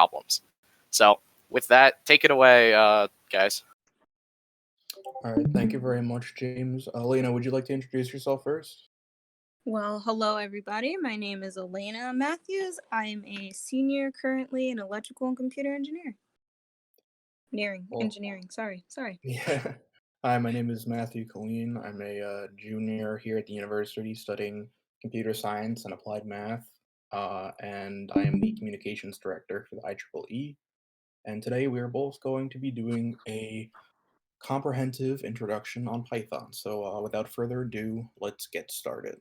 problems. So with that, take it away, guys. All right, thank you very much, James. Lena, would you like to introduce yourself first? Well, hello everybody. My name is Elena Matthews. I'm a senior currently in electrical and computer Well, engineering. Sorry. yeah. Hi, my name is Matthew Colleen. I'm a junior here at the university studying computer science and applied math, and I am the communications director for the IEEE. And today we are both going to be doing a comprehensive introduction on Python. So without further ado, let's get started.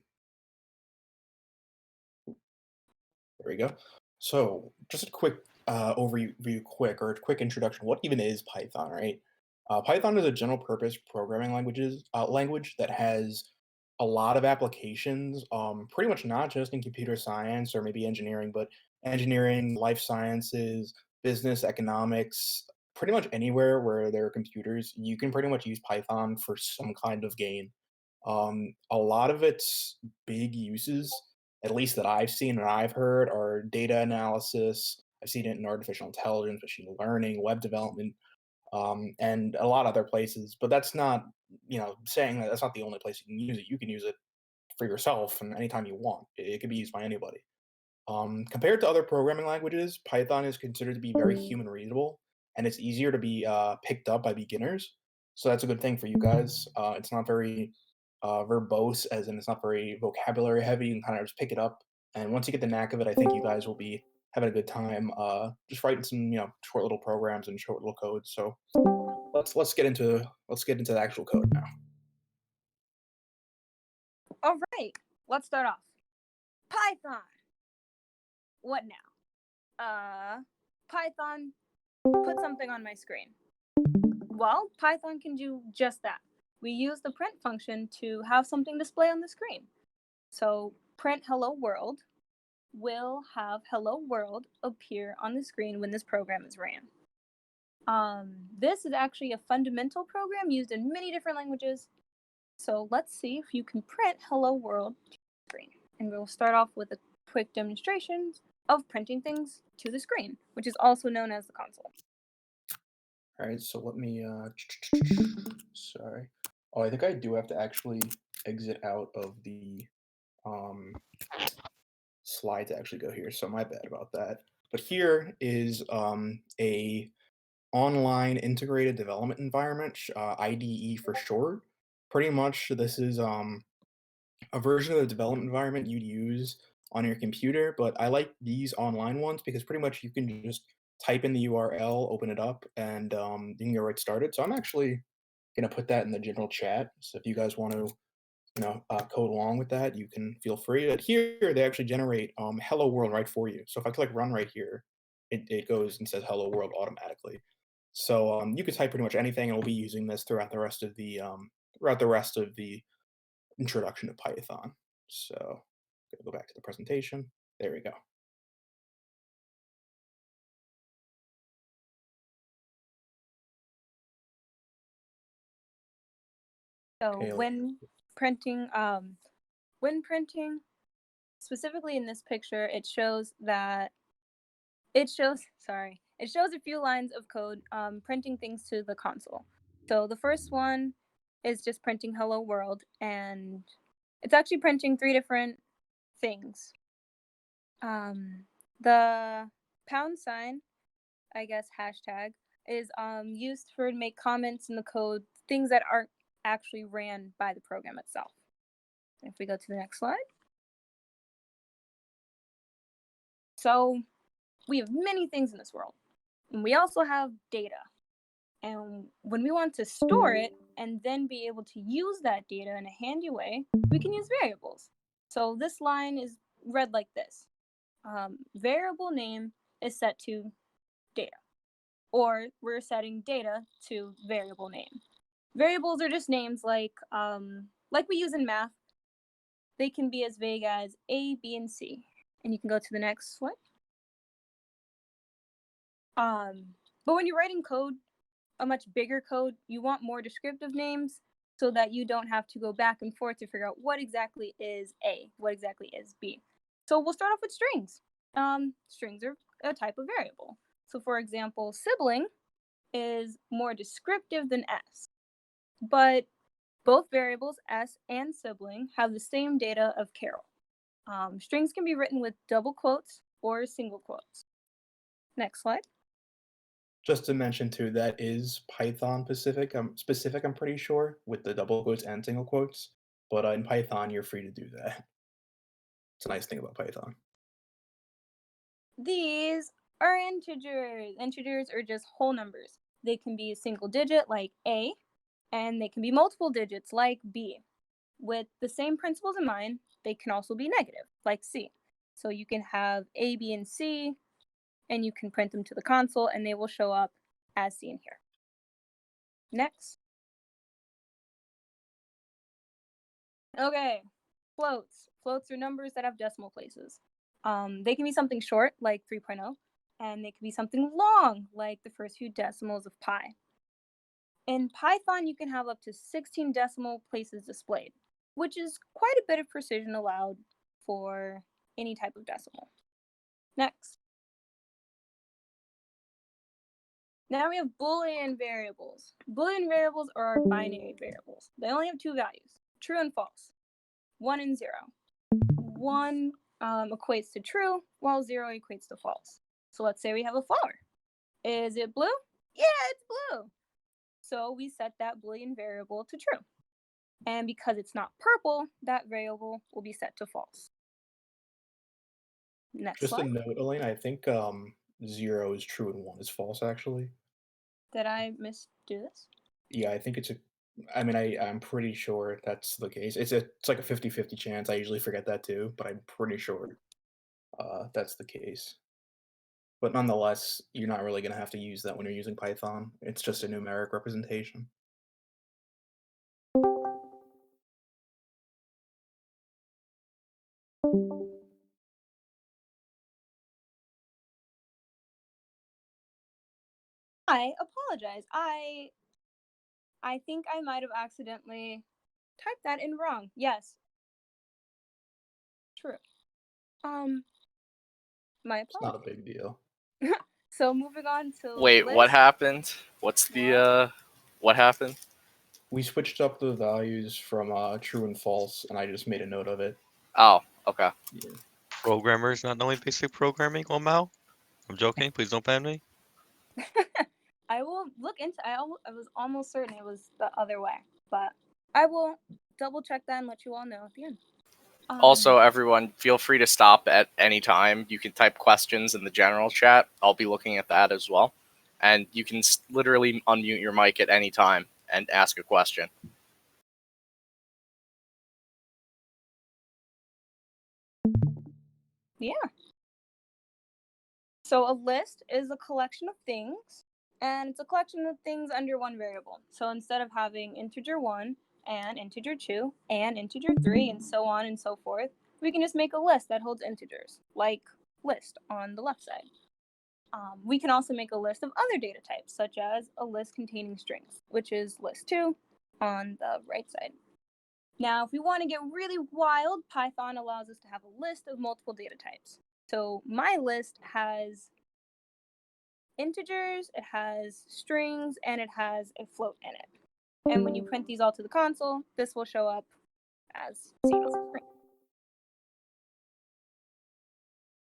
There we go. So, just a quick quick introduction. What even is Python, right? Python is a general purpose programming language that has a lot of applications. Pretty much not just in computer science or maybe engineering, but engineering, life sciences, business, economics. Pretty much anywhere where there are computers, you can pretty much use Python for some kind of gain. A lot of its big uses, at least that I've seen and I've heard, are data analysis. I've seen it in artificial intelligence, machine learning, web development, and a lot of other places. But that's not, saying that that's not the only place you can use it. You can use it for yourself and anytime you want. It can be used by anybody. Compared to other programming languages, Python is considered to be very human readable, and it's easier to be picked up by beginners. So that's a good thing for you guys. It's not very verbose, as in it's not very vocabulary heavy. You can kind of just pick it up, and once you get the knack of it, I think you guys will be having a good time just writing some short little programs and short little codes. So let's get into the actual code now. All right. Let's start off. Python. What now? Python, put something on my screen. Well, Python can do just that. We use the print function to have something display on the screen. So print hello world will have hello world appear on the screen when this program is ran. This is actually a fundamental program used in many different languages. So let's see if you can print hello world to the screen. And we'll start off with a quick demonstration of printing things to the screen, which is also known as the console. All right, so let me sorry. Oh, I think I do have to actually exit out of the um slide to actually go here, so my bad about that. But here is a online integrated development environment, IDE for short. Pretty much this is a version of the development environment you'd use on your computer, but I like these online ones because pretty much you can just type in the URL, open it up, and you can get right started. So I'm actually gonna put that in the general chat. So if you guys want to, code along with that, you can feel free. But here they actually generate "Hello World" right for you. So if I click run right here, it goes and says "Hello World" automatically. So you can type pretty much anything, and we'll be using this throughout the rest of the introduction to Python. So gonna go back to the presentation. There we go. So Okay, when printing, specifically in this picture, it shows a few lines of code printing things to the console. So the first one is just printing hello world, and it's actually printing three different things. The pound sign, I guess hashtag, is used for to make comments in the code, things that aren't actually ran by the program itself. If we go to the next slide. So we have many things in this world, and we also have data. And when we want to store it and then be able to use that data in a handy way, we can use variables. So this line is read like this. Variable name is set to data, or we're setting data to variable name. Variables are just names like we use in math. They can be as vague as A, B, and C. And you can go to the next slide. But when you're writing code, a much bigger code, you want more descriptive names so that you don't have to go back and forth to figure out what exactly is A, what exactly is B. So we'll start off with strings. Strings are a type of variable. So for example, sibling is more descriptive than S, but both variables S and sibling have the same data of Carol. Strings can be written with double quotes or single quotes. Next slide. Just to mention too, that is Python specific. I'm pretty sure, with the double quotes and single quotes. But in Python, you're free to do that. It's a nice thing about Python. These are integers. Integers are just whole numbers. They can be a single digit like A, and they can be multiple digits like B. With the same principles in mind, they can also be negative like C. So you can have A, B, and C, and you can print them to the console, and they will show up as seen here. Next. Okay, floats. Floats are numbers that have decimal places. They can be something short, like 3.0, and they can be something long, like the first few decimals of pi. In Python, you can have up to 16 decimal places displayed, which is quite a bit of precision allowed for any type of decimal. Next. Now we have Boolean variables. Boolean variables are our binary variables. They only have two values, true and false, 1 and 0. 1 equates to true, while 0 equates to false. So let's say we have a flower. Is it blue? Yeah, it's blue. So we set that Boolean variable to true. And because it's not purple, that variable will be set to false. Next Just a slide. note, Elaine, I think 0 is true and 1 is false, actually. Did I misdo this? Yeah, I think it's a. I'm pretty sure that's the case. It's like a 50-50 chance. I usually forget that too, but I'm pretty sure that's the case. But nonetheless, you're not really going to have to use that when you're using Python. It's just a numeric representation. I apologize. I think I might have accidentally typed that in wrong. Yes. True. My It's not a apologies. big deal. So moving on to Wait, list. what happened? What's the what happened? We switched up the values from true and false, and I just made a note of it. Oh, okay. Yeah. Programmers not knowing basic programming, Mal? I'm joking. Please don't ban me. I will look into. I was almost certain it was the other way, but I will double check that and let you all know at the end. Also, everyone, feel free to stop at any time. You can type questions in the general chat. I'll be looking at that as well. And you can literally unmute your mic at any time and ask a question. Yeah. So a list is a collection of things, and it's a collection of things under one variable. So instead of having integer 1 and integer 2 and integer 3 and so on and so forth, we can just make a list that holds integers, like list on the left side. We can also make a list of other data types, such as a list containing strings, which is list 2 on the right side. Now, if we want to get really wild, Python allows us to have a list of multiple data types. So my list has integers, it has strings, and it has a float in it. And when you print these all to the console, this will show up as seen on the screen.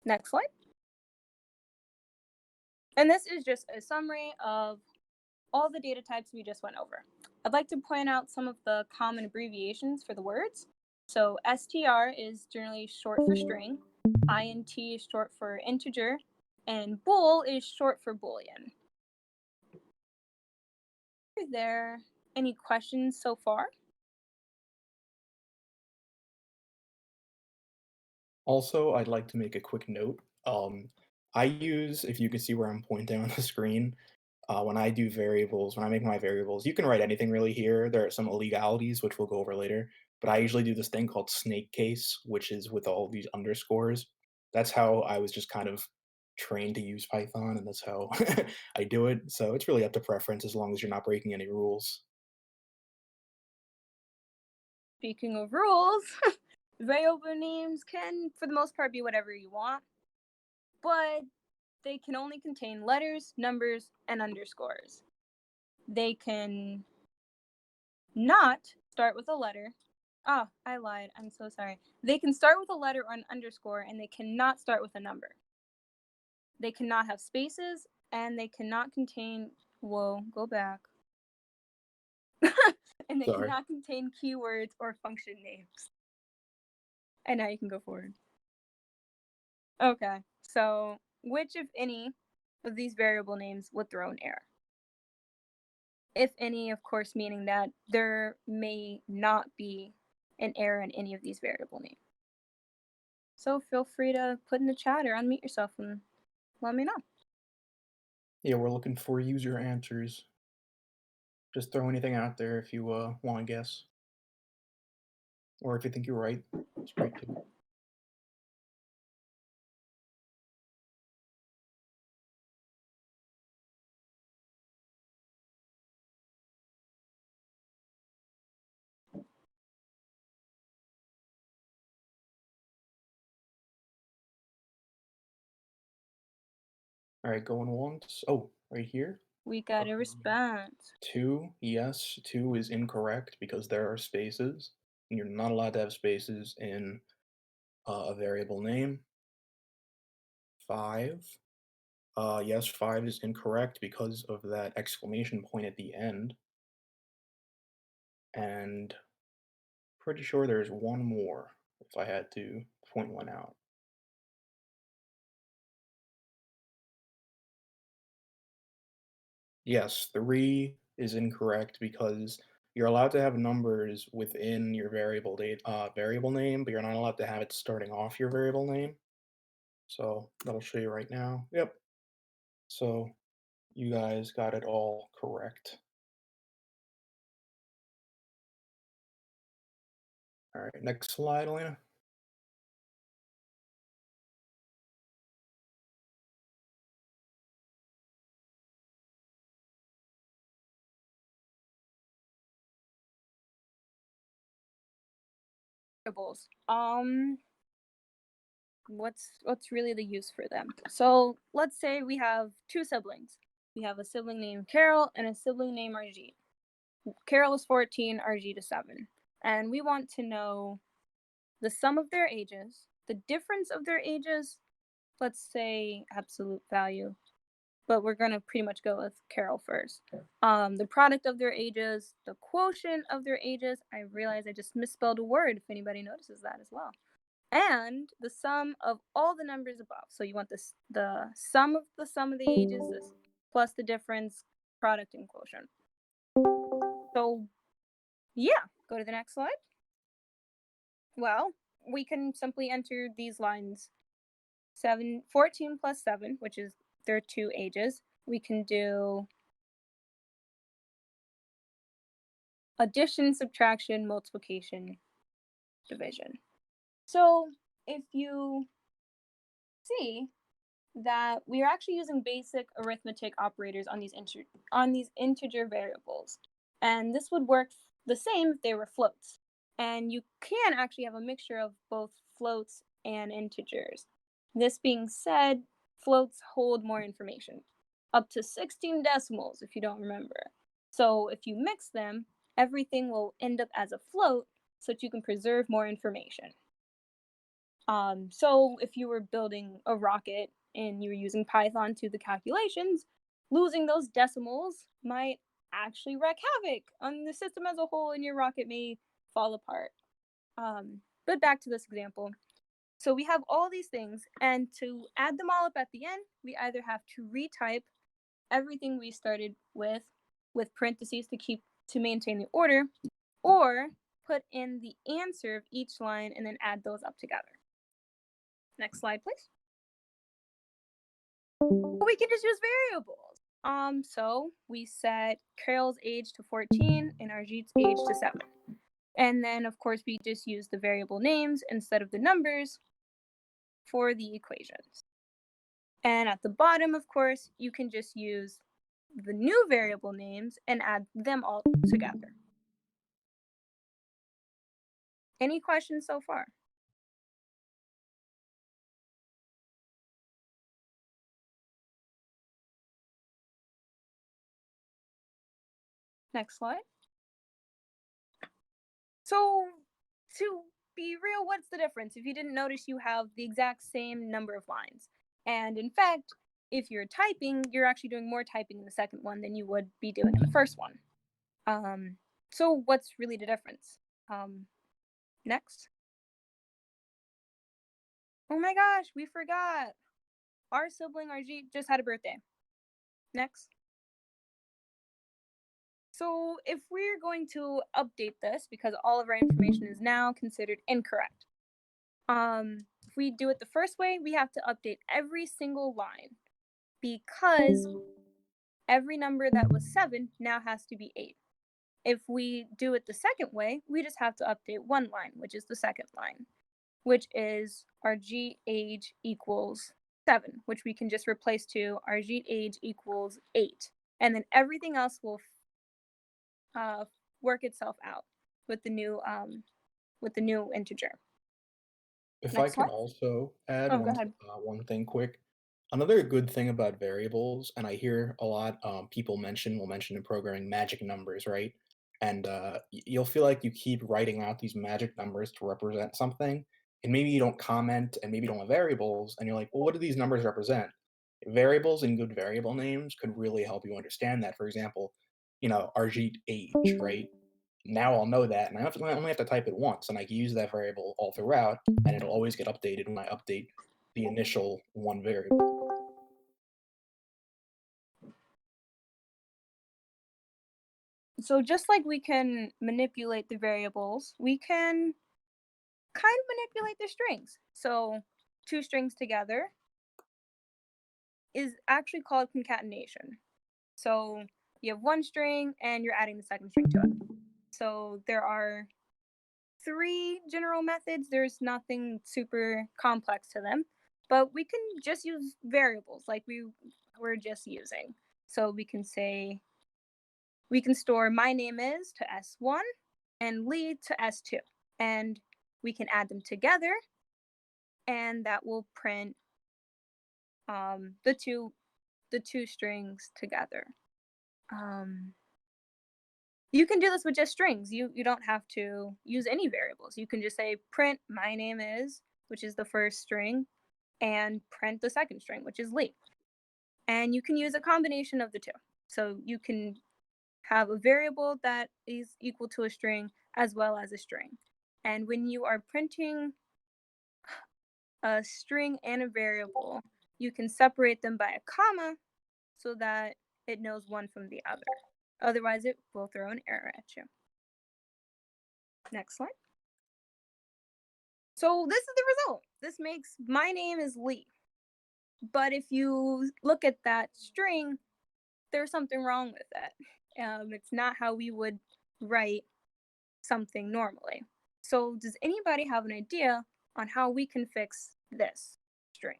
Next slide. And this is just a summary of all the data types we just went over. I'd like to point out some of the common abbreviations for the words. So str is generally short for string, int is short for integer, and bool is short for boolean. Are there any questions so far? Also, I'd like to make a quick note. I use, if you can see where I'm pointing on the screen, when I do variables, when I make my variables, you can write anything really here. There are some illegalities, which we'll go over later, but I usually do this thing called snake case, which is with all these underscores. That's how I was just kind of trained to use Python, and that's how I do it. So it's really up to preference as long as you're not breaking any rules. Speaking of rules, variable names can, for the most part, be whatever you want. But they can only contain letters, numbers, and underscores. They can not start with a letter. Oh, I lied. I'm so sorry. They can start with a letter or an underscore, and they cannot start with a number. They cannot have spaces, and they cannot contain. Whoa, go back. And they Sorry. cannot contain keywords or function names. And now you can go forward. Okay, so which, if any, of these variable names would throw an error? If any, of course, meaning that there may not be an error in any of these variable names. So feel free to put in the chat or unmute yourself and let me know. Yeah, we're looking for user answers. Just throw anything out there if you want to guess. Or if you think you're right, it's great too. All right, going once. Oh, right here. We got a response. 2, yes, 2 is incorrect because there are spaces, and you're not allowed to have spaces in a variable name. 5, yes, 5 is incorrect because of that exclamation point at the end. And pretty sure there's one more if I had to point one out. Yes, 3 is incorrect because you're allowed to have numbers within your variable name, but you're not allowed to have it starting off your variable name. So that'll show you right now. Yep. So you guys got it all correct. All right, next slide, Elena. Variables. What's really the use for them? So let's say we have two siblings. We have a sibling named Carol and a sibling named Arjit. Carol is 14, Arjit is 7. And we want to know the sum of their ages, the difference of their ages, let's say absolute value, but we're going to pretty much go with Carol first. The product of their ages, the quotient of their ages. I realize I just misspelled a word if anybody notices that as well. And the sum of all the numbers above. So you want the sum of the ages plus the difference, product, and quotient. So yeah, go to the next slide. Well, we can simply enter these lines 14 plus 7, which is their two ages. We can do addition, subtraction, multiplication, division. So if you see that we are actually using basic arithmetic operators on these integer variables, and this would work the same if they were floats. And you can actually have a mixture of both floats and integers. This being said, floats hold more information, up to 16 decimals if you don't remember. So if you mix them, everything will end up as a float so that you can preserve more information. So if you were building a rocket and you were using Python to the calculations, losing those decimals might actually wreak havoc on the system as a whole, and your rocket may fall apart. But back to this example. So we have all these things, and to add them all up at the end, we either have to retype everything we started with parentheses to maintain the order, or put in the answer of each line and then add those up together. Next slide, please. We can just use variables. So we set Carol's age to 14 and Arjit's age to 7. And then, of course, we just use the variable names instead of the numbers for the equations. And at the bottom, of course, you can just use the new variable names and add them all together. Any questions so far? Next slide. So, to be real, what's the difference? If you didn't notice, you have the exact same number of lines. And in fact, if you're typing, you're actually doing more typing in the second one than you would be doing in the first one. So what's really the difference? Next. Oh my gosh, we forgot. Our sibling RG just had a birthday. Next. So if we're going to update this, because all of our information is now considered incorrect, if we do it the first way, we have to update every single line because every number that was 7 now has to be 8. If we do it the second way, we just have to update one line, which is the second line, which is our G age equals 7, which we can just replace to our G age equals 8. And then everything else will work itself out with the new integer. If I Next can slide. also add Oh, go ahead. one thing quick, another good thing about variables, and I hear a lot people will mention in programming magic numbers, right? And you'll feel like you keep writing out these magic numbers to represent something, and maybe you don't comment, and maybe you don't have variables, and you're like, well, what do these numbers represent? Variables and good variable names could really help you understand that. For example, Arjit age, right? Now I'll know that, and I only have to type it once, and I can use that variable all throughout, and it'll always get updated when I update the initial one variable. So just like we can manipulate the variables, we can kind of manipulate the strings. So two strings together is actually called concatenation. So you have one string and you're adding the second string to it. So there are 3 general methods. There's nothing super complex to them, but we can just use variables like we were just using. So we can store my name is to S1 and Lee to S2, and we can add them together, and that will print the two strings together. You can do this with just strings. You don't have to use any variables. You can just say print my name is, which is the first string, and print the second string, which is Lee. And you can use a combination of the two. So you can have a variable that is equal to a string as well as a string. And when you are printing a string and a variable, you can separate them by a comma so that it knows one from the other. Otherwise, it will throw an error at you. Next slide. So this is the result. This makes my name is Lee. But if you look at that string, there's something wrong with that. It's not how we would write something normally. So does anybody have an idea on how we can fix this string?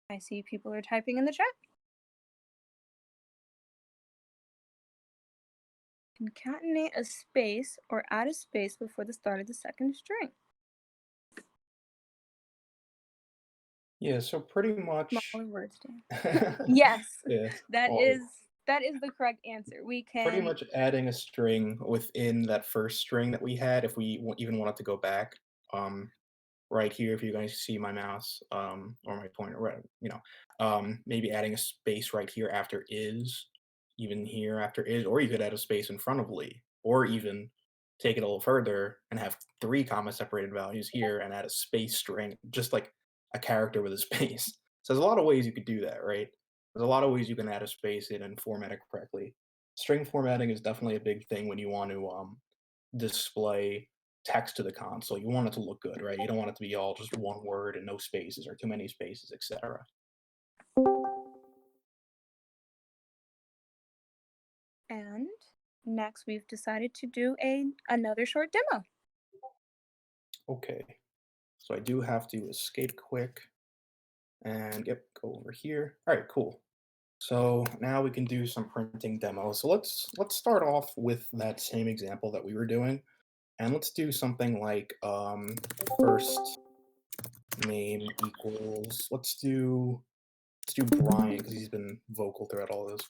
I see people are typing in the chat. Concatenate a space or add a space before the start of the second string. Yeah, so pretty much. Smaller words, Dan. Yes, Yeah, that well, is the correct answer. We pretty can. much adding a string within that first string that we had, if we even wanted to go back. Right here, if you guys see my mouse, or my pointer, right, maybe adding a space right here after is, even here after is, or you could add a space in front of Lee, or even take it a little further and have 3 comma separated values here and add a space string, just like a character with a space. So there's a lot of ways you could do that, right? There's a lot of ways you can add a space in and format it correctly. String formatting is definitely a big thing when you want to display text to the console. You want it to look good, right? You don't want it to be all just one word and no spaces or too many spaces, etc. And next, we've decided to do another short demo. Okay, so I do have to escape quick and yep, go over here. All right, cool. So now we can do some printing demos. So let's start off with that same example that we were doing, and let's do something like first name equals. Let's do Brian because he's been vocal throughout all this.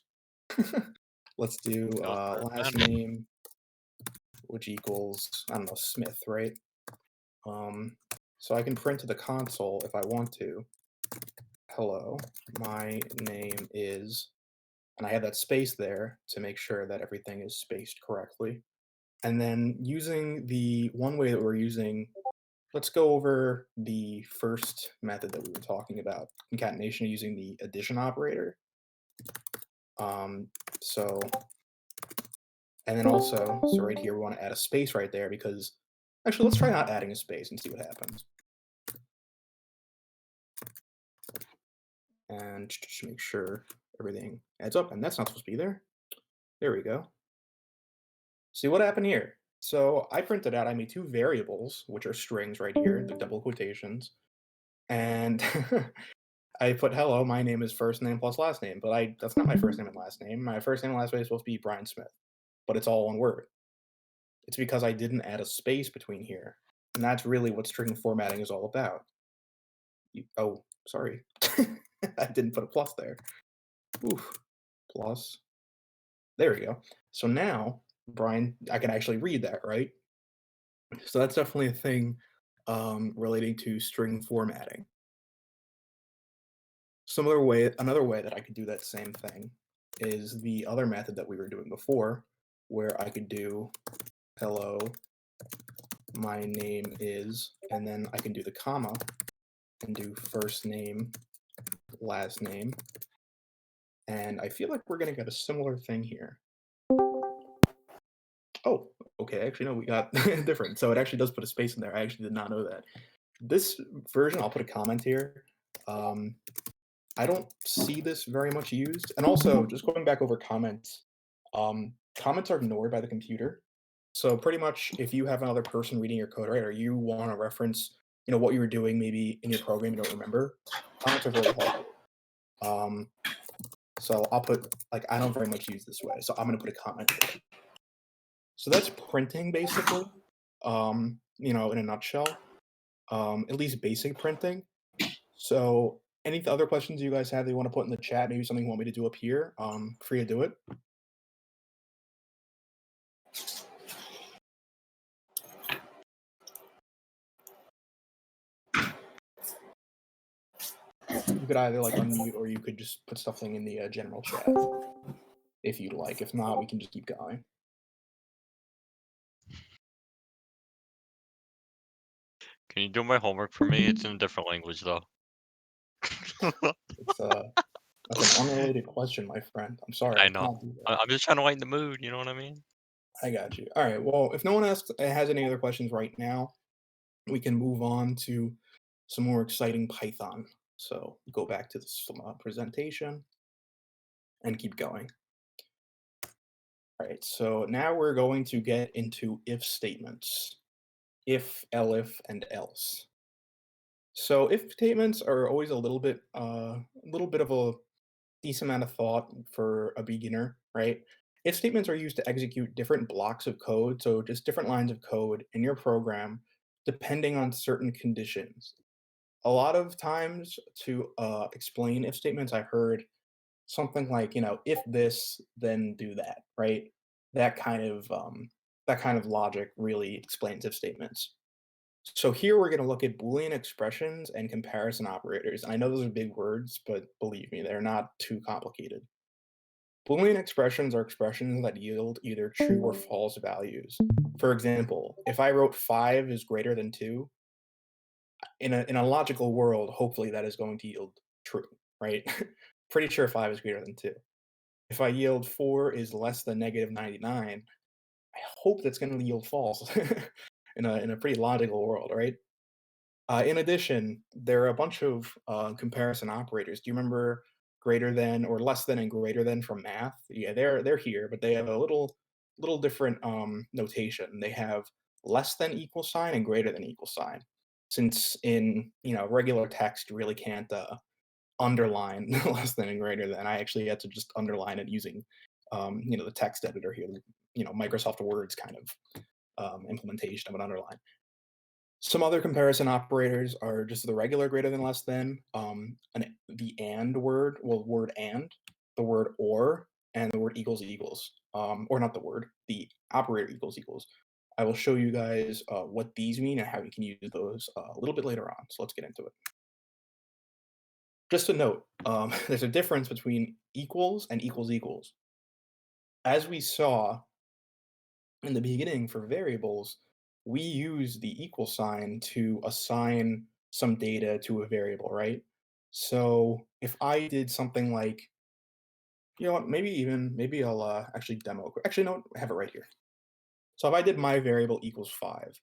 Let's do last name, which equals, I don't know, Smith, right? So I can print to the console if I want to. Hello, my name is, and I have that space there to make sure that everything is spaced correctly. And then using the one way that we're using, let's go over the first method that we were talking about, concatenation using the addition operator. So, and then also, so right here, we want to add a space right there because, actually, let's try not adding a space and see what happens. And just make sure everything adds up, and that's not supposed to be there. There we go. See what happened here? So I printed out, I made two variables, which are strings right here, the double quotations, and I put hello, my name is first name plus last name, but that's not my first name and last name. My first name and last name is supposed to be Brian Smith, but it's all one word. It's because I didn't add a space between here, and that's really what string formatting is all about. Oh, sorry. I didn't put a plus there. Oof, plus. There we go. So now, Brian, I can actually read that, right? So that's definitely a thing relating to string formatting. Another way that I could do that same thing is the other method that we were doing before, where I could do hello, my name is, and then I can do the comma and do first name, last name. And I feel like we're going to get a similar thing here. Oh, okay. Actually, no, we got different. So it actually does put a space in there. I actually did not know that. This version, I'll put a comment here. I don't see this very much used. And also, just going back over comments, comments are ignored by the computer. So pretty much, if you have another person reading your code, right, or you want to reference, what you were doing maybe in your program you don't remember, comments are very helpful. So I'll put, I don't very much use this way, so I'm going to put a comment here. So that's printing, basically, in a nutshell, at least basic printing. So any other questions you guys have that you want to put in the chat, maybe something you want me to do up here, free to do it. You could either unmute or you could just put something in the general chat if you'd like. If not, we can just keep going. Can you do my homework for me? It's in a different language though. It's that's an unrelated question, my friend. I'm sorry. I know. Can't do that. I'm just trying to lighten the mood. You know what I mean? I got you. All right. Well, if no one has any other questions right now, we can move on to some more exciting Python. So go back to the presentation and keep going. All right. So now we're going to get into if statements: if, elif, and else. So if statements are always a little bit of a decent amount of thought for a beginner, right? If statements are used to execute different blocks of code, so just different lines of code in your program, depending on certain conditions. A lot of times to explain if statements, I heard something like, if this, then do that, right? That kind of logic really explains if statements. So here we're going to look at Boolean expressions and comparison operators. And I know those are big words, but believe me, they're not too complicated. Boolean expressions are expressions that yield either true or false values. For example, if I wrote 5 is greater than 2, in a logical world, hopefully that is going to yield true, right? Pretty sure 5 is greater than 2. If I yield 4 is less than negative 99, I hope that's going to yield false in a pretty logical world, right? In addition, there are a bunch of comparison operators. Do you remember greater than or less than and greater than from math? Yeah, they're here, but they have a little different notation. They have less than equal sign and greater than equal sign. Since in regular text you really can't underline less than and greater than. I actually had to just underline it using, the text editor here, Microsoft Word's kind of implementation of an underline. Some other comparison operators are just the regular greater than less than, the and word, well, word and, the word or, and the word equals equals, or not the word, the operator equals equals. I will show you guys what these mean and how you can use those a little bit later on. So let's get into it. Just a note, there's a difference between equals and equals equals. As we saw in the beginning for variables, we use the equal sign to assign some data to a variable, right? So if I did something like, you know what, maybe I'll actually demo. Actually, no, I have it right here. So if I did my variable equals 5,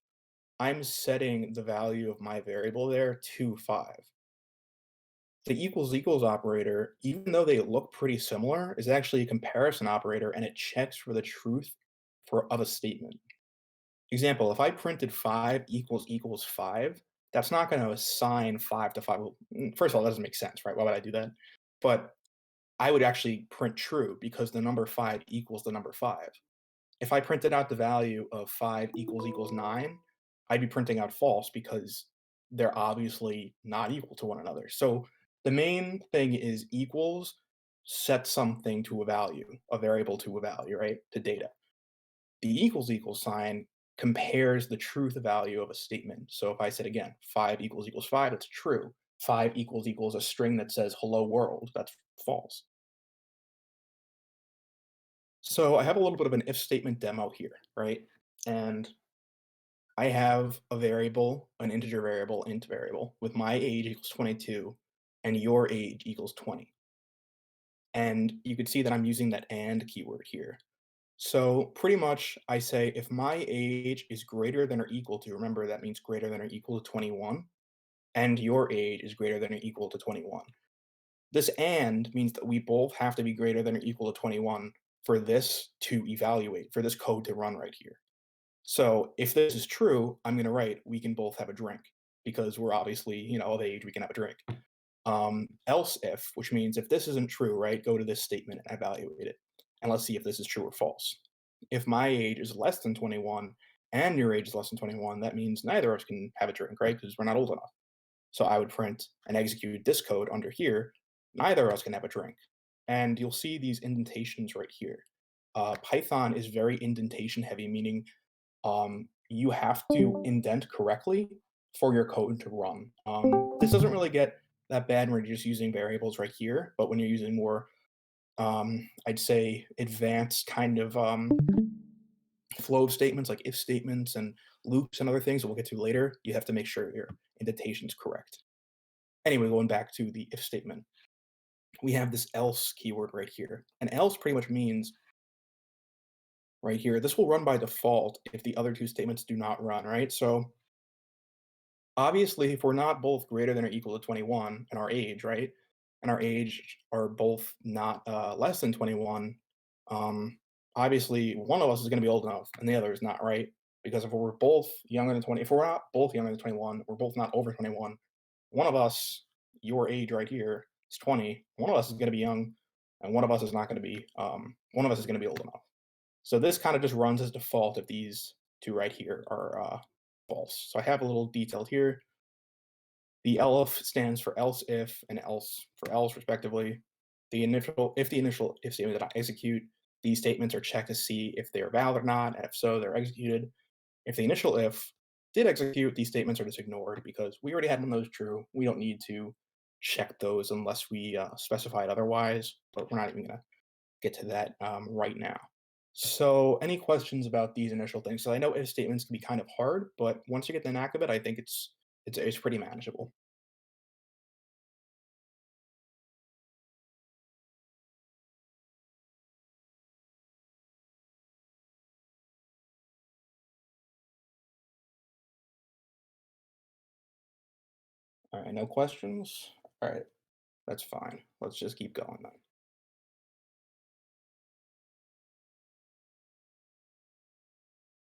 I'm setting the value of my variable there to 5. The equals equals operator, even though they look pretty similar, is actually a comparison operator and it checks for the truth of a statement. Example, if I printed 5 equals equals 5, that's not going to assign 5 to 5. Well, first of all, that doesn't make sense, right? Why would I do that? But I would actually print true because the number 5 equals the number 5. If I printed out the value of 5 equals equals 9, I'd be printing out false because they're obviously not equal to one another. So the main thing is equals set something to a value, a variable to a value, right? To data. The equals equals sign compares the truth value of a statement. So if I said again, 5 equals equals 5, that's true. 5 equals equals a string that says hello world, that's false. So I have a little bit of an if statement demo here, right? And I have a variable, an integer variable, int variable, with my age equals 22 and your age equals 20. And you could see that I'm using that and keyword here. So pretty much I say if my age is greater than or equal to, remember that means greater than or equal to 21, and your age is greater than or equal to 21. This and means that we both have to be greater than or equal to 21 for this to evaluate, for this code to run right here. So if this is true, I'm going to write, we can both have a drink because we're obviously, of age, we can have a drink. Else if, which means if this isn't true, right, go to this statement and evaluate it. And let's see if this is true or false. If my age is less than 21 and your age is less than 21, that means neither of us can have a drink, right? Because we're not old enough. So I would print and execute this code under here. Neither of us can have a drink. And you'll see these indentations right here. Python is very indentation heavy, meaning you have to indent correctly for your code to run. This doesn't really get that bad when you're just using variables right here, but when you're using more, I'd say, advanced kind of flow of statements like if statements and loops and other things that we'll get to later, you have to make sure your indentation is correct. Anyway, going back to the if statement, we have this else keyword right here. And else pretty much means right here, this will run by default if the other two statements do not run, right? So obviously, if we're not both greater than or equal to 21 in our age, right, and our age are both not less than 21, obviously one of us is going to be old enough and the other is not, right? Because if we're both younger than 20, if we're not both younger than 21, we're both not over 21, one of us, your age right here, is 20, one of us is going to be young, and one of us is not going to be, one of us is going to be old enough. So this kind of just runs as default if these two right here are false. So I have a little detailed here. The elif stands for else if and else for else respectively. The initial if statement did not execute, these statements are checked to see if they are valid or not, and if so, they're executed. If the initial if did execute, these statements are just ignored because we already had one of those true. We don't need to check those unless we specify it otherwise, but we're not even going to get to that right now. So any questions about these initial things? So I know if statements can be kind of hard, but once you get the knack of it, I think it's pretty manageable. All right, no questions? All right, that's fine. Let's just keep going then.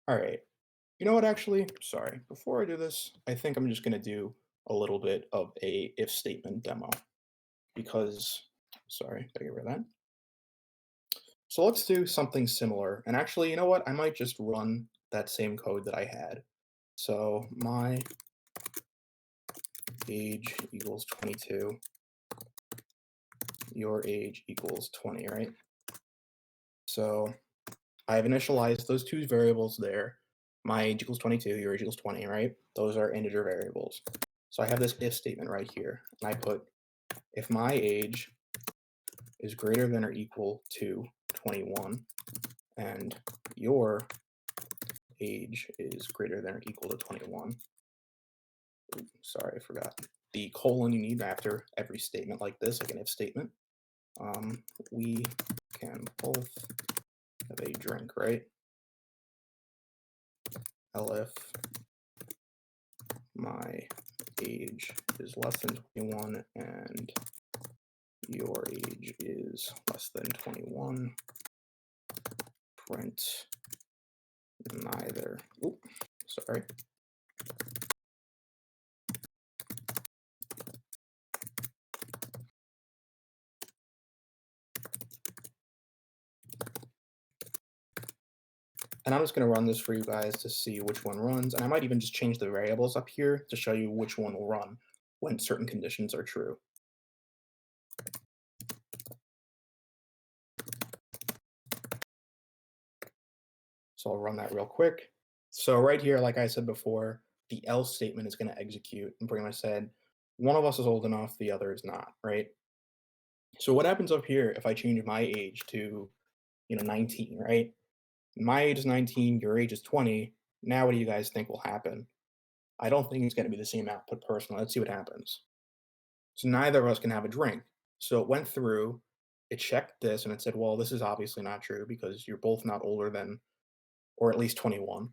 All right. You know what, actually? Sorry. Before I do this, I think I'm just going to do a little bit of a if statement demo. because, sorry, gotta get rid of that. So let's do something similar. And actually, you know what? I might just run that same code that I had. So my age equals 22. Your age equals 20, right? So I've initialized those two variables there. My age equals 22, your age equals 20, right? Those are integer variables. So I have this if statement right here. And I put if my age is greater than or equal to 21 and your age is greater than or equal to 21. Ooh, sorry, I forgot. The colon you need after every statement like this, like an if statement. We can both have a drink, right? Elif my age is less than 21 and your age is less than 21, print neither. Ooh, sorry. And I'm just going to run this for you guys to see which one runs. And I might even just change the variables up here to show you which one will run when certain conditions are true. So I'll run that real quick. So right here, like I said before, the else statement is going to execute and pretty much said, one of us is old enough, the other is not, right? So what happens up here if I change my age to, 19, right? My age is 19, your age is 20. Now what do you guys think will happen? I don't think it's going to be the same output personally. Let's see what happens. So neither of us can have a drink. So it went through, it checked this, and it said, well, this is obviously not true because you're both not older than, or at least 21.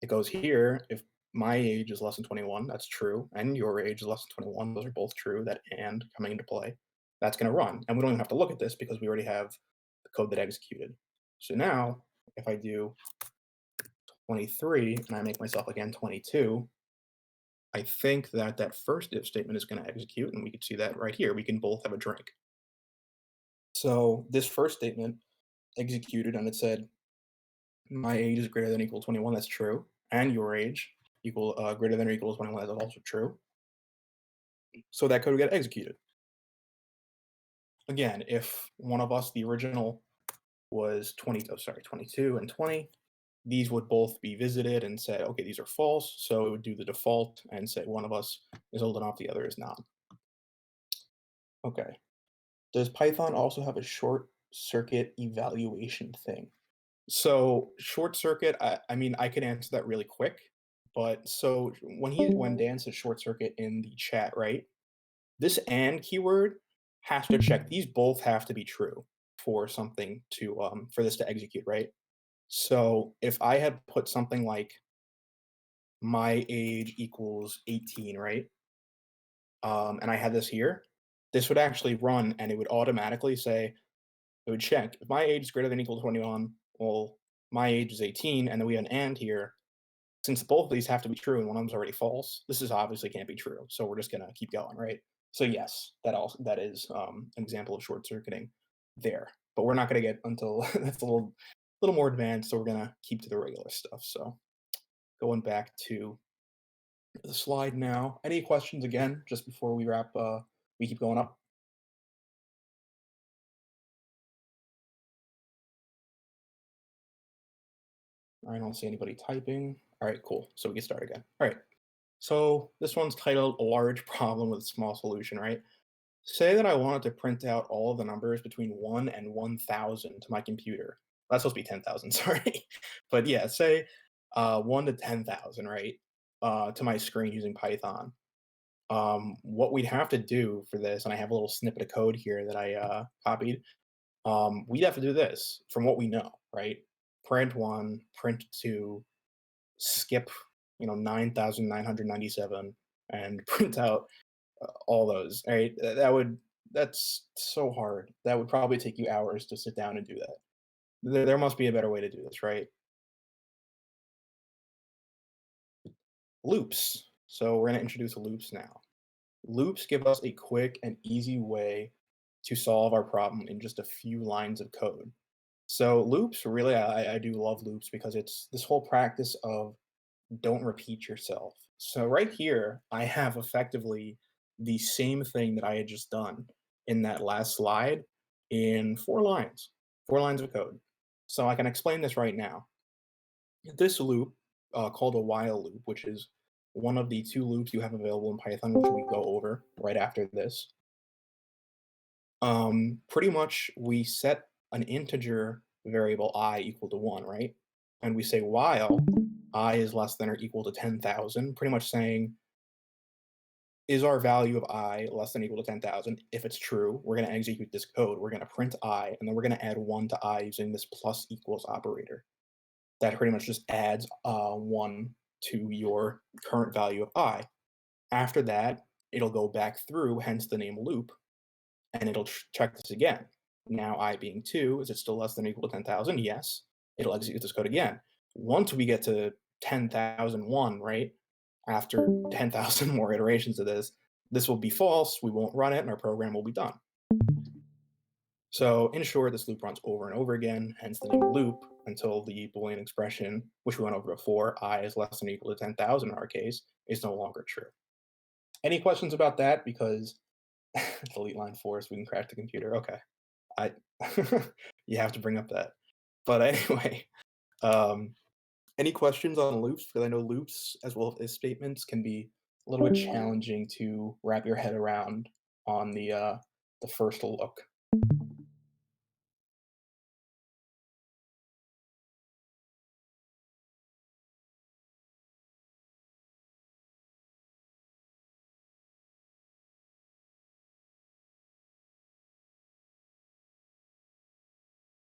It goes here, if my age is less than 21, that's true, and your age is less than 21, those are both true, that and coming into play, that's going to run. And we don't even have to look at this because we already have the code that executed. So now, if I do 23 and I make myself again 22, I think that that first if statement is going to execute, and we can see that right here. We can both have a drink. So this first statement executed, and it said, my age is greater than or equal to 21. That's true. And your age greater than or equal to 21. That's also true. So that code would get executed. Again, if one of us, the original, was 22 and 20, these would both be visited and say, okay, these are false. So it would do the default and say one of us is old enough, the other is not. Okay. Does Python also have a short circuit evaluation thing? So short circuit, I mean, I could answer that really quick. But so when Dan said short circuit in the chat, right? This and keyword has to check. These both have to be true for something to for this to execute, right? So if I had put something like my age equals 18, right? And I had this here, this would actually run and it would automatically say, it would check if my age is greater than or equal to 21, well, my age is 18, and then we have an and here. Since both of these have to be true and one of them's already false, this is obviously can't be true. So we're just gonna keep going, right? So yes, that is an example of short circuiting there. But we're not gonna get until that's a little more advanced, so we're gonna keep to the regular stuff. So going back to the slide now. Any questions again, just before we wrap we keep going up? I don't see anybody typing. All right, cool. So we can start again. All right. So this one's titled A Large Problem with a Small Solution, right? Say that I wanted to print out all of the numbers between 1 and 1,000 to my computer. That's supposed to be 10,000, sorry. But yeah, say 1 to 10,000, right, to my screen using Python. What we'd have to do for this, and I have a little snippet of code here that I copied, we'd have to do this from what we know, right? Print 1, print 2, skip 9,997 and print out all those, right? That's so hard. That would probably take you hours to sit down and do that. There must be a better way to do this, right? Loops. So we're going to introduce loops now. Loops give us a quick and easy way to solve our problem in just a few lines of code. So loops, really, I do love loops because it's this whole practice of don't repeat yourself. So right here, I have effectively the same thing that I had just done in that last slide in 4 lines of code. So I can explain this right now. This loop, called a while loop, which is one of the 2 loops you have available in Python, which we go over right after this. Pretty much we set an integer variable I equal to 1, right? And we say while I is less than or equal to 10,000, pretty much saying, is our value of I less than or equal to 10,000? If it's true, we're going to execute this code. We're going to print I, and then we're going to add 1 to I using this plus equals operator. That pretty much just adds 1 to your current value of I. After that, it'll go back through, hence the name loop, and it'll check this again. Now I being 2, is it still less than or equal to 10,000? Yes. It'll execute this code again. Once we get to 10,001, right, after 10,000 more iterations of this will be false, we won't run it, and our program will be done. So in short, this loop runs over and over again, hence the name loop, until the Boolean expression, which we went over before, I is less than or equal to 10,000 in our case, is no longer true. Any questions about that? Because delete line 4 so we can crash the computer. Okay. You have to bring up that. But anyway, any questions on loops? Because I know loops as well as statements can be a little bit challenging to wrap your head around on the first look.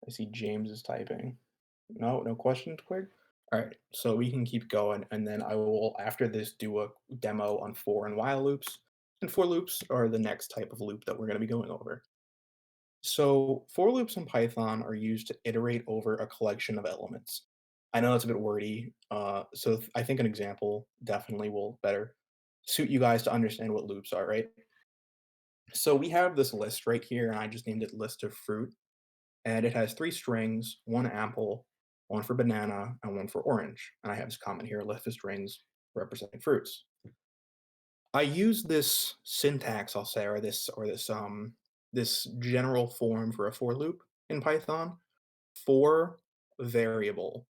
I see James is typing. No questions, quick? All right, so we can keep going, and then I will, after this, do a demo on for and while loops. And for loops are the next type of loop that we're going to be going over. So for loops in Python are used to iterate over a collection of elements. I know it's a bit wordy, so I think an example definitely will better suit you guys to understand what loops are, right? So we have this list right here, and I just named it list of fruit, and it has 3 strings, 1 apple, 1 for banana, and 1 for orange. And I have this comment here, list of strings representing fruits. I use this syntax, I'll say, or this general form for a for loop in Python for variable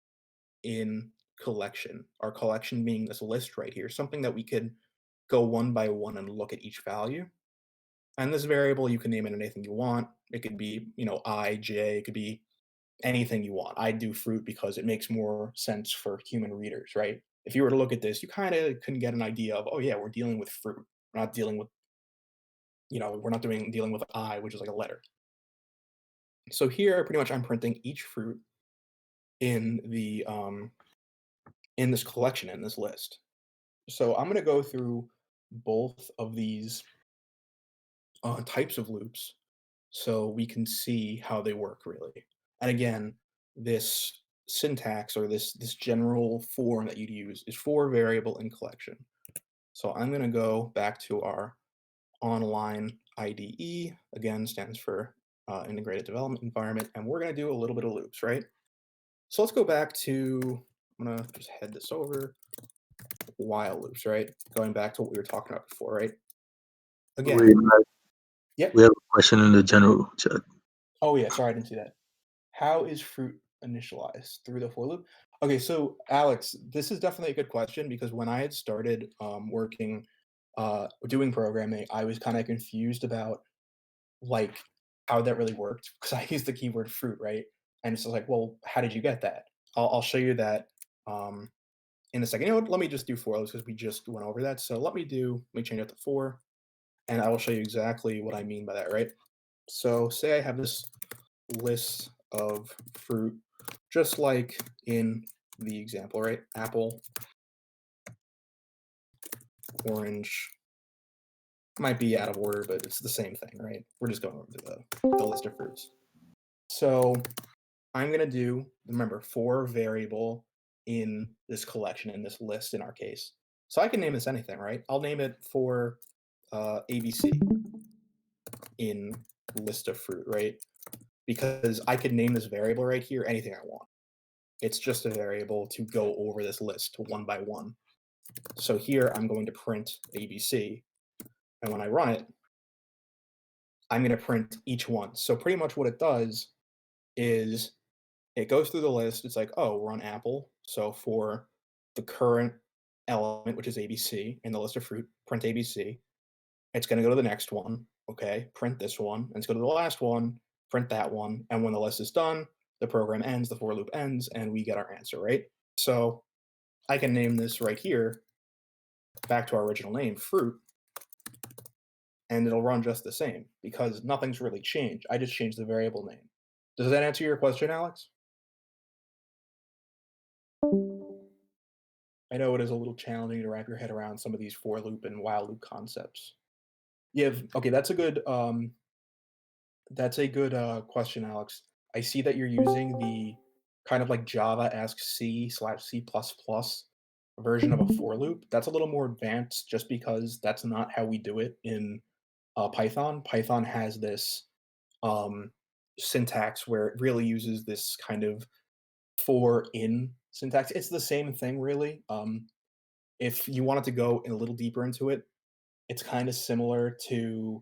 in collection. Our collection being this list right here, something that we could go one by one and look at each value. And this variable, you can name it anything you want. It could be, I, J, it could be anything you want. I do fruit because it makes more sense for human readers, right? If you were to look at this, you kind of couldn't get an idea of, oh yeah, we're dealing with fruit. We're not dealing with, we're not dealing with I, which is like a letter. So here, pretty much, I'm printing each fruit in the in this collection, in this list. So I'm going to go through both of these types of loops so we can see how they work really. And again, this syntax or this general form that you'd use is for variable in collection. So I'm going to go back to our online IDE, again stands for integrated development environment, and we're going to do a little bit of loops, right? So let's go back to, I'm going to just head this over, while loops, right? Going back to what we were talking about before, right? Again, Wait, yep. we have a question in the general chat. Oh yeah, sorry, I didn't see that. How is fruit initialized? Through the for loop? Okay, so Alex, this is definitely a good question because when I had started working, doing programming, I was kind of confused about like how that really worked because I used the keyword fruit, right? And it's just like, well, how did you get that? I'll show you that in a second. You know what? Let me just do for loops because we just went over that. So let me change it to for, and I will show you exactly what I mean by that, right? So say I have this list of fruit, just like in the example, right? Apple, orange, might be out of order, but it's the same thing, right? We're just going over the list of fruits. So I'm going to do, remember, for variable in this collection, in this list in our case. So I can name this anything, right? I'll name it for ABC in list of fruit, right? Because I could name this variable right here anything I want. It's just a variable to go over this list one by one. So here I'm going to print ABC, and when I run it, I'm going to print each one. So pretty much what it does is it goes through the list. It's like, oh, we're on apple. So for the current element, which is ABC in the list of fruit, print ABC. It's going to go to the next one. Okay, print this one. And it's go to the last one, print that one. And when the list is done, the program ends, the for loop ends, and we get our answer, right? So I can name this right here, back to our original name, fruit, and it'll run just the same because nothing's really changed. I just changed the variable name. Does that answer your question, Alex? I know it is a little challenging to wrap your head around some of these for loop and while loop concepts. Okay, that's a good question, Alex. I see that you're using the kind of like Java asks C/C++ version of a for loop. That's a little more advanced just because that's not how we do it in Python. Python has this syntax where it really uses this kind of for in syntax. It's the same thing, really. If you wanted to go a little deeper into it, it's kind of similar to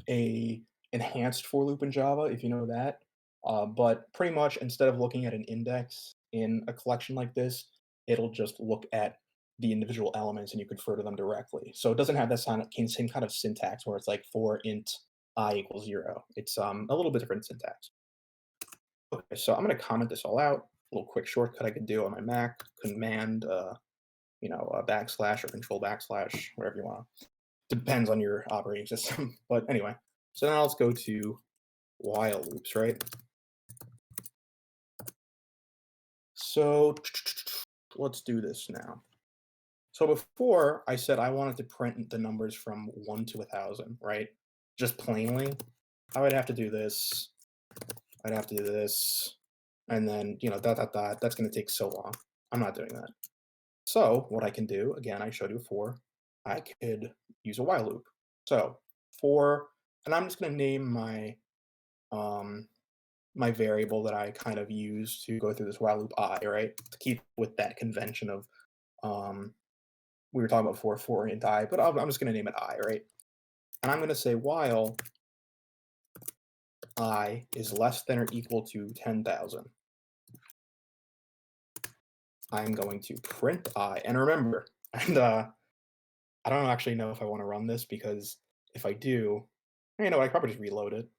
a enhanced for loop in Java, if you know that. But pretty much instead of looking at an index in a collection like this, it'll just look at the individual elements and you confer to them directly. So it doesn't have that same kind of syntax where it's like for int I equals 0. It's a little bit different syntax. Okay, so I'm going to comment this all out. A little quick shortcut I could do on my Mac, command, backslash or control backslash, whatever you want. Depends on your operating system. But anyway, so now let's go to while loops, right? So let's do this now. So before I said I wanted to print the numbers from 1 to 1,000, right? Just plainly, I would have to do this. I'd have to do this. And then, dot, dot, dot. That's going to take so long. I'm not doing that. So what I can do, again, I showed you before, I could use a while loop. So and I'm just going to name my my variable that I kind of use to go through this while loop I, right? To keep with that convention of we were talking about before for int I, but I'm just going to name it I, right? And I'm going to say while I is less than or equal to 10,000. I'm going to print I, and remember, and I don't actually know if I want to run this because if I do, I probably just reload it.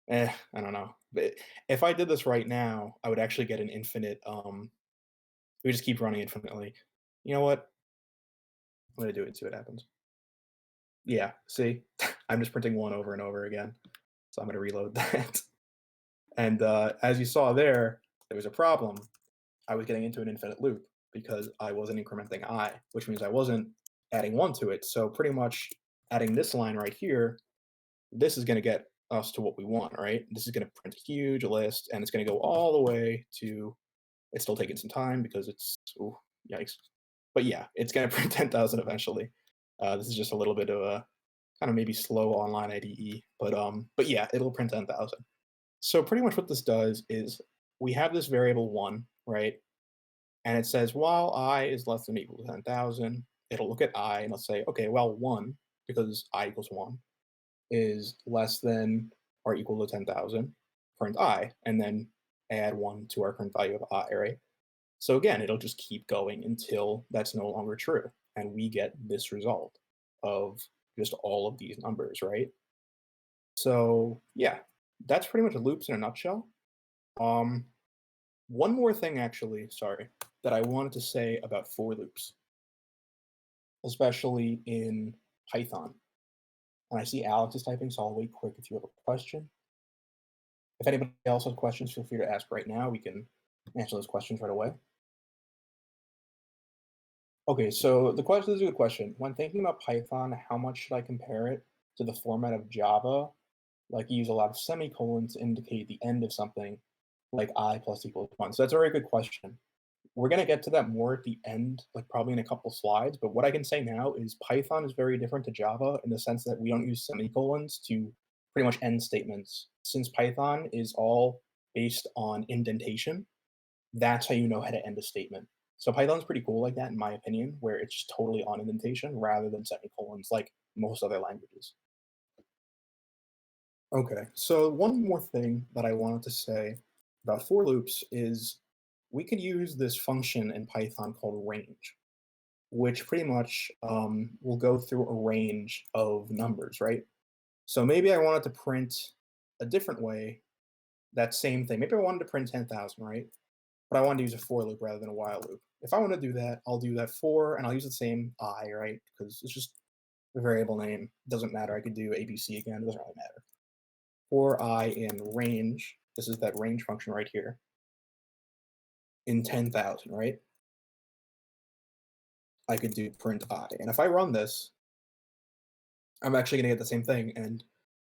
I don't know. But if I did this right now, I would actually get an infinite. We just keep running infinitely. You know what? I'm gonna do it and see what happens. Yeah, see, I'm just printing 1 over and over again. So I'm gonna reload that. And as you saw there was a problem. I was getting into an infinite loop because I wasn't incrementing I, which means I wasn't adding 1 to it. So pretty much adding this line right here, this is going to get us to what we want, right? This is going to print a huge list, and it's going to go all the way to, it's still taking some time because it's, yikes. But yeah, it's going to print 10,000 eventually. This is just a little bit of a kind of maybe slow online IDE, but yeah, it'll print 10,000. So pretty much what this does is we have this variable 1, right? And it says while I is less than or equal to 10,000, it'll look at I and it'll say, okay, well, 1, because I equals 1, is less than or equal to 10,000, print I, and then add 1 to our current value of I, right? So again, it'll just keep going until that's no longer true. And we get this result of just all of these numbers, right? So yeah, that's pretty much loops in a nutshell. One more thing, actually, sorry, that I wanted to say about for loops, especially in Python. And I see Alex is typing, so I'll wait quick if you have a question. If anybody else has questions, feel free to ask right now. We can answer those questions right away. Okay, so the question is a good question. When thinking about Python, how much should I compare it to the format of Java? Like you use a lot of semicolons to indicate the end of something, like I plus equals 1. So that's a very good question. We're going to get to that more at the end, like probably in a couple slides. But what I can say now is Python is very different to Java in the sense that we don't use semicolons to pretty much end statements. Since Python is all based on indentation, that's how you know how to end a statement. So Python's pretty cool like that, in my opinion, where it's just totally on indentation rather than semicolons like most other languages. Okay, so one more thing that I wanted to say about for loops is we could use this function in Python called range, which pretty much will go through a range of numbers, right? So maybe I wanted to print a different way, that same thing. Maybe I wanted to print 10,000, right? But I wanted to use a for loop rather than a while loop. If I want to do that, I'll do that for, and I'll use the same I, right? Because it's just a variable name. It doesn't matter. I could do ABC again. It doesn't really matter. For I in range, this is that range function right here, in 10,000, right? I could do print I. And if I run this, I'm actually going to get the same thing. And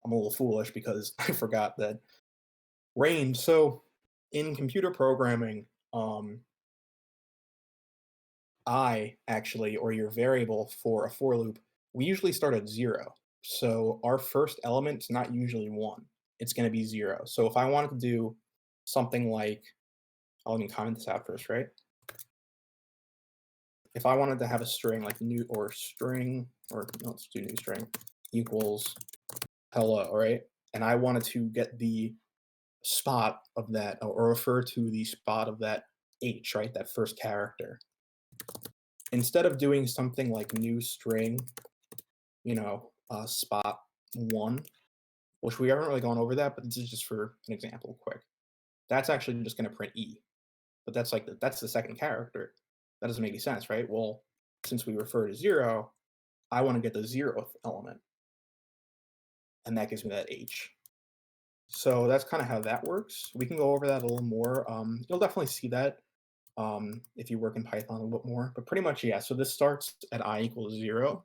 I'm a little foolish because I forgot that range. So in computer programming, I actually, or your variable for a for loop, we usually start at 0. So our first element's not usually 1. It's going to be 0. So if I wanted to do something like, let me comment this out first, right? If I wanted to have a string like new or string, or no, let's do new string equals hello, right? And I wanted to get the spot of that, or refer to the spot of that H, right? That first character. Instead of doing something like new string, spot 1, which we haven't really gone over that, but this is just for an example quick. That's actually just going to print E. But that's the second character. That doesn't make any sense, right? Well, since we refer to 0, I want to get the 0th element. And that gives me that H. So that's kind of how that works. We can go over that a little more. You'll definitely see that if you work in Python a little bit more. But pretty much, yeah. So this starts at I equals 0.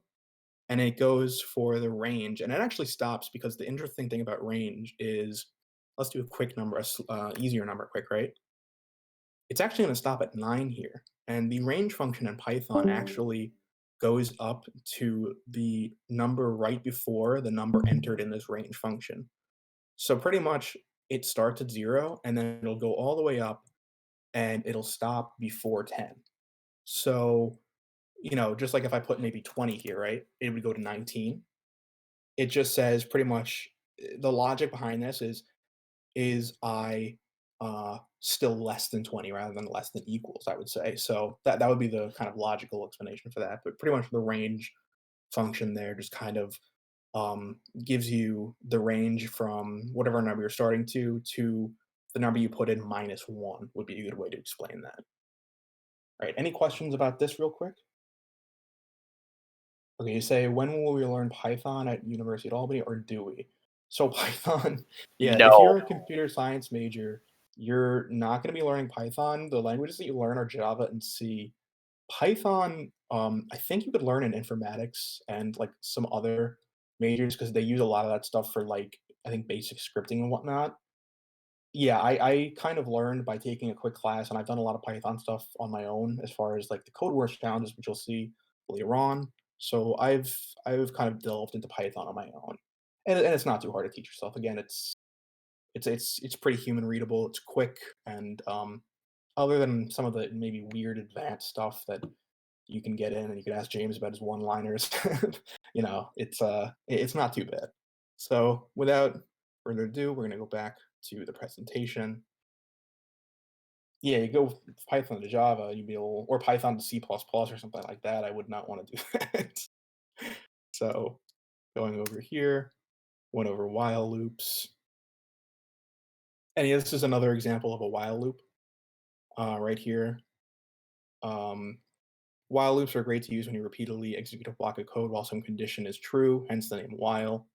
And it goes for the range. And it actually stops because the interesting thing about range is, let's do a quick number, easier number quick, right? It's actually going to stop at 9 here. And the range function in Python actually goes up to the number right before the number entered in this range function. So pretty much it starts at 0 and then it'll go all the way up and it'll stop before 10. So, just like if I put maybe 20 here, right? It would go to 19. It just says pretty much the logic behind this is I still less than 20 rather than less than equals, I would say. So that would be the kind of logical explanation for that. But pretty much the range function there just kind of gives you the range from whatever number you're starting to the number you put in minus 1 would be a good way to explain that. All right, any questions about this real quick? Okay, you say, when will we learn Python at University of Albany, or do we? So Python, yeah, if you're a No. computer science major, you're not going to be learning Python. The languages that you learn are Java and C. Python, I think you could learn in informatics and like some other majors because they use a lot of that stuff for like, I think basic scripting and whatnot. Yeah, I kind of learned by taking a quick class, and I've done a lot of Python stuff on my own as far as like the code wars challenges, which you'll see later on. So I've kind of delved into Python on my own, and it's not too hard to teach yourself. Again, it's pretty human readable. It's quick, and other than some of the maybe weird advanced stuff that you can get in, and you can ask James about his one-liners, it's not too bad. So without further ado, we're gonna go back to the presentation. Yeah, you go Python to Java, you'd be able, or Python to C++ or something like that. I would not want to do that. So going over here, went over while loops. And yeah, this is another example of a while loop right here. While loops are great to use when you repeatedly execute a block of code while some condition is true, hence the name while.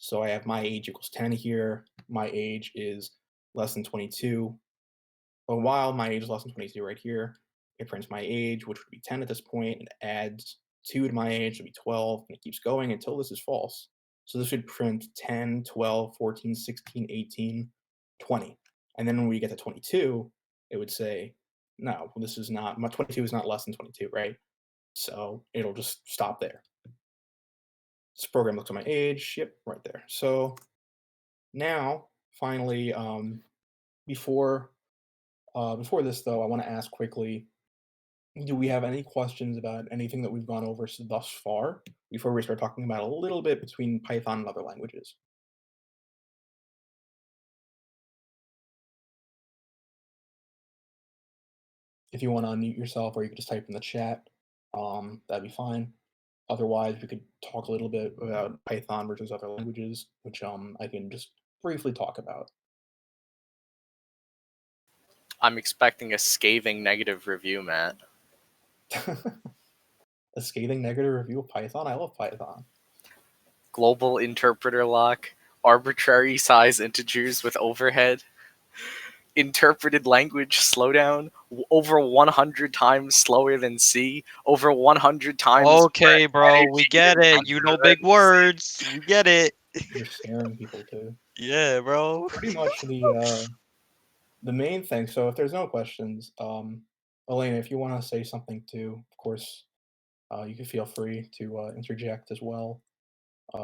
So I have my age equals 10 here. My age is less than 22. But while my age is less than 22 right here, it prints my age, which would be 10 at this point, and adds 2 to my age, would be 12, and it keeps going until this is false. So this would print 10, 12, 14, 16, 18, 20. And then when we get to 22, it would say, no, this is not, my 22 is not less than 22, right? So it'll just stop there. This program looks at my age, yep, right there. So Now, finally, before before this though, I want to ask quickly: do we have any questions about anything that we've gone over thus far before we start talking about a little bit between Python and other languages? If you want to unmute yourself, or you could just type in the chat, that'd be fine. Otherwise, we could talk a little bit about Python versus other languages, which I can just briefly talk about. I'm expecting a scathing negative review, Matt. A scathing negative review of Python? I love Python. Global interpreter lock, arbitrary size integers with overhead, interpreted language slowdown, over 100 times slower than C, over 100 times Okay, more bro, we energy get it. You know big intensive than C. words. We get it. You're scaring people too. Yeah, bro. Pretty much the main thing. So if there's no questions, Elena, if you want to say something too, of course, you can feel free to interject as well,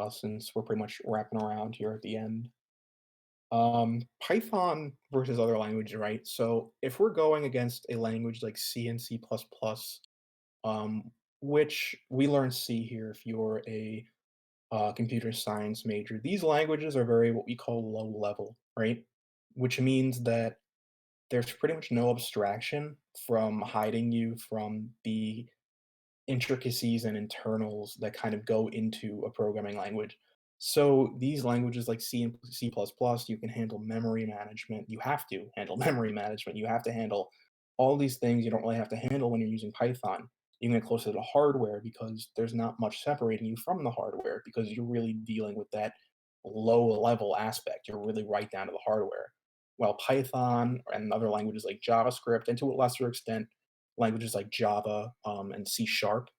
since we're pretty much wrapping around here at the end. Python versus other languages, right? So if we're going against a language like C and C++, um, which we learn C here if you're a computer science major, these languages are very what we call low level, right? Which means that there's pretty much no abstraction from hiding you from the intricacies and internals that kind of go into a programming language. So these languages like C and C++, you can handle memory management. You have to handle memory management. You have to handle all these things you don't really have to handle when you're using Python. You can get closer to hardware because there's not much separating you from the hardware because you're really dealing with that low level aspect. You're really right down to the hardware. While Python and other languages like JavaScript, and to a lesser extent, languages like Java and C Sharp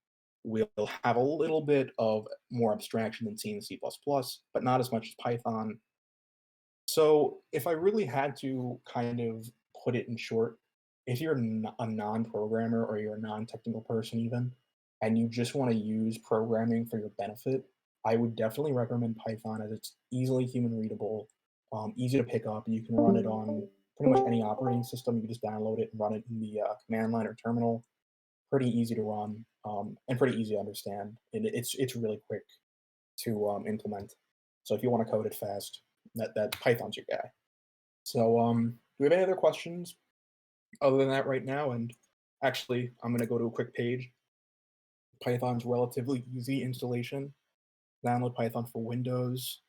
will have a little bit of more abstraction than C and C++, but not as much as Python. So if I really had to kind of put it in short, if you're a non-programmer or you're a non-technical person even, and you just want to use programming for your benefit, I would definitely recommend Python as it's easily human readable, easy to pick up. You can run it on pretty much any operating system. You can just download it and run it in the command line or terminal. Pretty easy to run, and pretty easy to understand. And it's really quick to implement. So if you want to code it fast, that Python's your guy. So do we have any other questions other than that right now? And actually, I'm going to go to a quick page. Python's relatively easy installation. Download Python for Windows,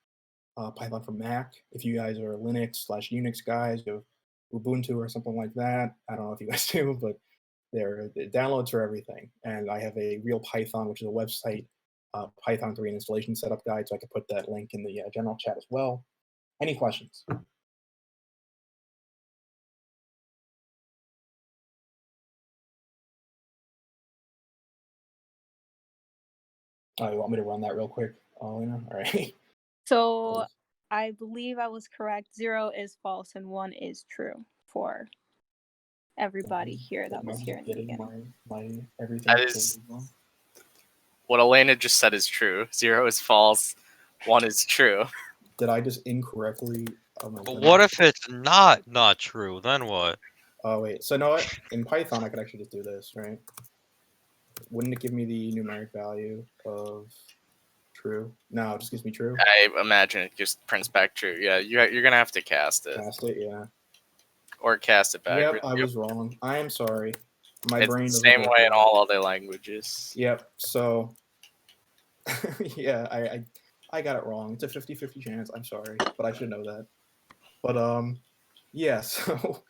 Python for Mac. If you guys are Linux/Unix guys, you have Ubuntu or something like that. I don't know if you guys do, but the downloads for everything. And I have a real Python, which is a website, Python 3 installation setup guide. So I could put that link in the general chat as well. Any questions? Oh, you want me to run that real quick, Lena? All right. So I believe I was correct. 0 is false and 1 is true for everybody here that was here in the beginning. My everything. That is what Elena just said is true. 0 is false. 1 is true. Did I just incorrectly? Oh my But goodness. what if it's not true? Then what? Oh wait. So no, what? In Python, I could actually just do this, right? Wouldn't it give me the numeric value of true? No, it just gives me true. I imagine it just prints back true. Yeah, you're gonna have to cast it. Cast it, yeah. Or cast it back. Yep, I was wrong. I am sorry. My It's brain the doesn't same work way in well. all other languages. Yep. So yeah, I got it wrong. It's a 50-50 chance. I'm sorry, but I should know that. But yeah, so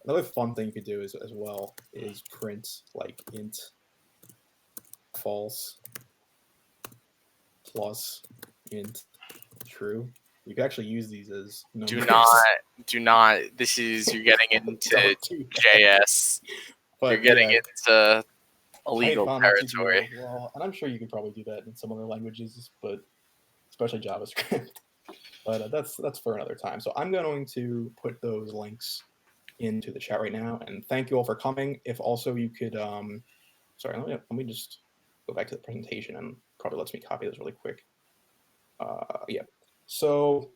another fun thing you could do is as well is print like int false plus int true. You can actually use these as numbers. Do not. This is you're getting into Don't do that. JS. But You're getting yeah, into illegal Python lets you do that territory. as well, and I'm sure you could probably do that in some other languages, but especially JavaScript. But that's for another time. So I'm going to put those links into the chat right now, and thank you all for coming. If also you could, sorry, let me just go back to the presentation, and probably lets me copy this really quick. Yeah. So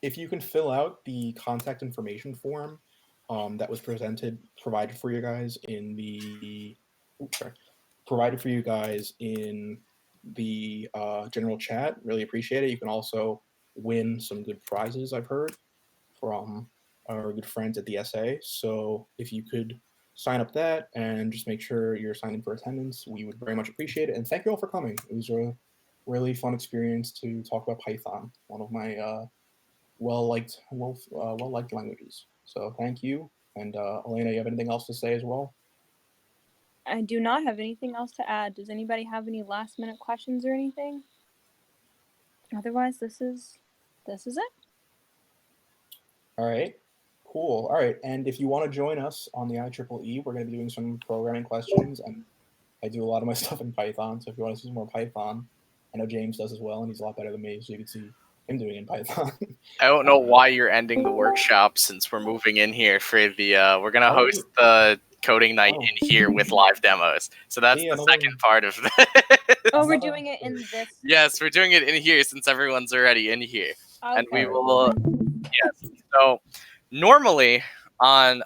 if you can fill out the contact information form that was provided for you guys in the general chat, really appreciate it. You can also win some good prizes, I've heard, from our good friends at the SA. So if you could sign up that and just make sure you're signed in for attendance, we would very much appreciate it. And thank you all for coming. It was a really fun experience to talk about Python, one of my well-liked languages. So thank you. And Elena, you have anything else to say as well? I do not have anything else to add. Does anybody have any last-minute questions or anything? Otherwise, this is it. All right, cool. All right, and if you want to join us on the IEEE, we're going to be doing some programming questions, and I do a lot of my stuff in Python, so if you want to see some more Python, I know James does as well, and he's a lot better than me, so you can see him doing it in Python. I don't know why you're ending the workshop since we're moving in here for the. We're gonna host the coding night in here with live demos. So that's the second part of that. Oh, we're doing it in this. Yes, we're doing it in here since everyone's already in here, Okay. and we will. Yes. So normally on.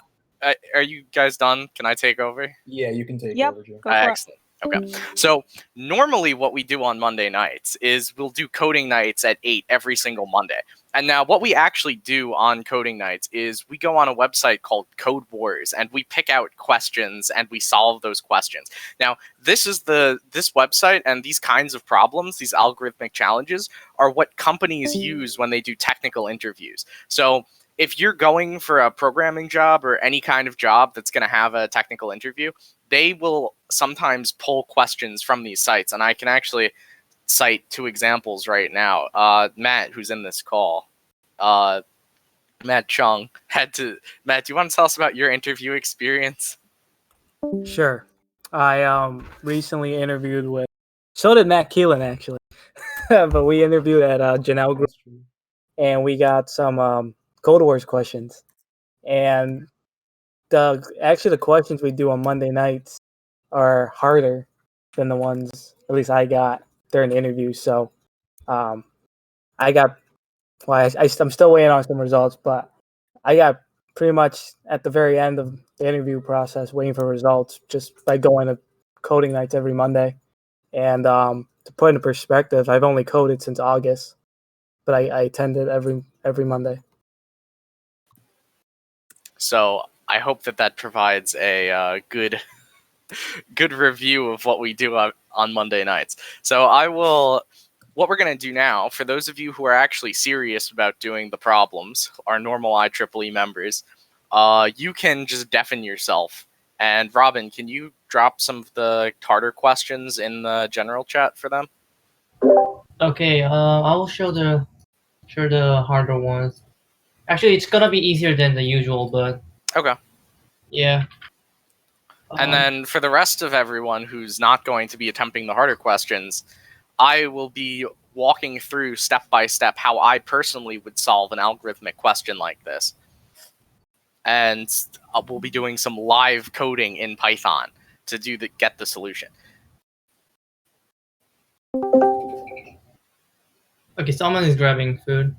Are you guys done? Can I take over? Yeah, you can take Yep. over, Jim. Go for it. Excellent. Okay. So normally what we do on Monday nights is we'll do coding nights at 8 every single Monday. And now what we actually do on coding nights is we go on a website called Code Wars and we pick out questions and we solve those questions. Now, this website and these kinds of problems, these algorithmic challenges, are what companies use when they do technical interviews. So if you're going for a programming job or any kind of job that's going to have a technical interview, they will sometimes pull questions from these sites. And I can actually cite 2 examples right now. Matt, who's in this call, Matt Chung, Matt, do you want to tell us about your interview experience? Sure. I recently interviewed with, so did Matt Keelan actually, but we interviewed at Janelle Group, and we got some Code Wars questions. And the questions we do on Monday nights are harder than the ones, at least I got during the interview. So I got, well, I'm still waiting on some results, but I got pretty much at the very end of the interview process waiting for results just by going to coding nights every Monday. And to put into perspective, I've only coded since August, but I attended every Monday. So I hope that provides a good review of what we do on Monday nights. So what we're going to do now, for those of you who are actually serious about doing the problems, our normal IEEE members, you can just deafen yourself. And Robin, can you drop some of the harder questions in the general chat for them? Okay, I will show the harder ones. Actually, it's gonna be easier than the usual, but okay. Yeah. And then for the rest of everyone who's not going to be attempting the harder questions, I will be walking through step by step how I personally would solve an algorithmic question like this. And we'll be doing some live coding in Python to get the solution. Okay, someone is grabbing food.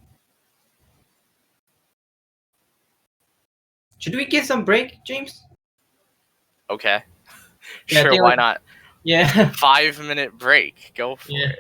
Should we get some break, James? Okay. Yeah, Sure, why not? Yeah. 5-minute break. Go for it.